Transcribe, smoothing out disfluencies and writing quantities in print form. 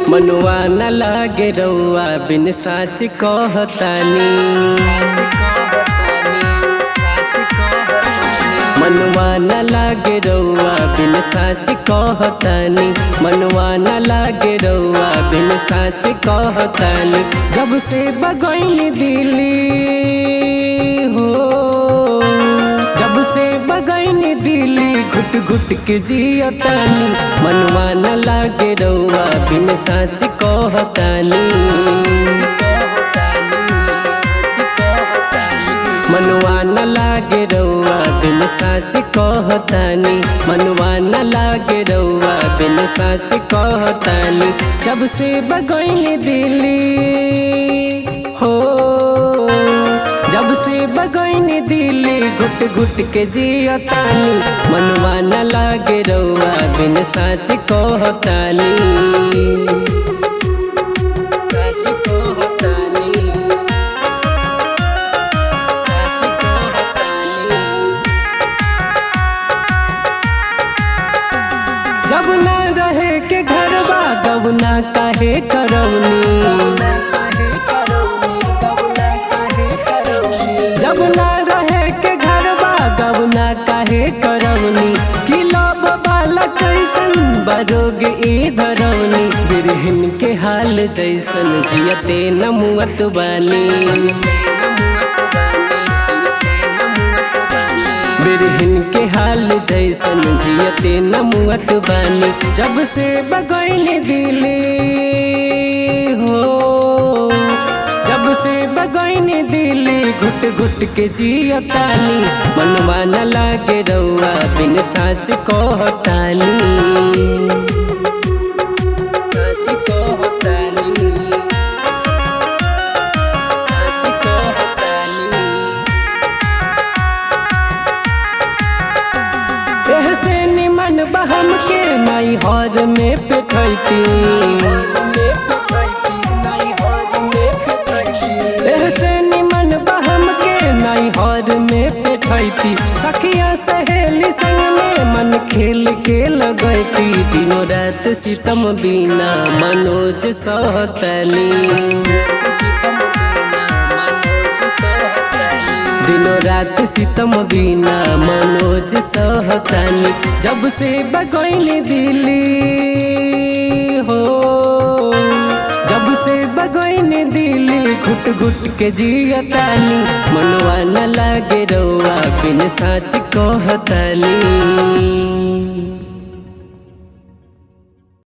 मनवा न लागे रउआ बिन साच कहतानी। मनवा न लागे रउआ बिन साच कहतानी। मनवा न लागे रउआ बिन साच कहतानी। जब से बगैनी दिली हो, जब से बगैनी दिली घुट घुट के जियतानी। मनवा न लागे रउआ बिन साच कहतानी। मनवा न लागे रउआ बिन साच कहतानी। मनवा न लागे रउआ बिन साच कहतानी। जब से बगैनी दिली हो, जब से बगैनी दिली घुट घुट के जियतानी। मनवा न लागे रउआ बिन साच कहतानी। जब न रहे के घरवा गवना काहे करौनी। जब न रहे के घरवा गवना काहे करौनी। कि लब वाला कैसन बरोग ई धरौनी। बिरहिन के हाल जैसन जियते न मुअत बानी। बिरहिन के हाल जैसन जियते न मुअत बानी। जब से बगैनी दिली हो, जब से बगैनी दिली घुट घुट के जियतानी। मनवा न लागे रउआ बिन साच कहतानी। ऐसे निमन बहम के माई हर में पेठैती। ऐसे निमन बहम के माई हर में पेठैती। सखिया सहेली संग में मन खेल के लगैती। दिनों रात सितम बिना मनोज सहतानी। दिनों रात सितम बिना मनोज सहतानी। जब से बगैनी दिली हो, जब से बगैनी दिली घुट घुट के जियतानी। मनवा न लागे रउआ बिन साच कहतानी।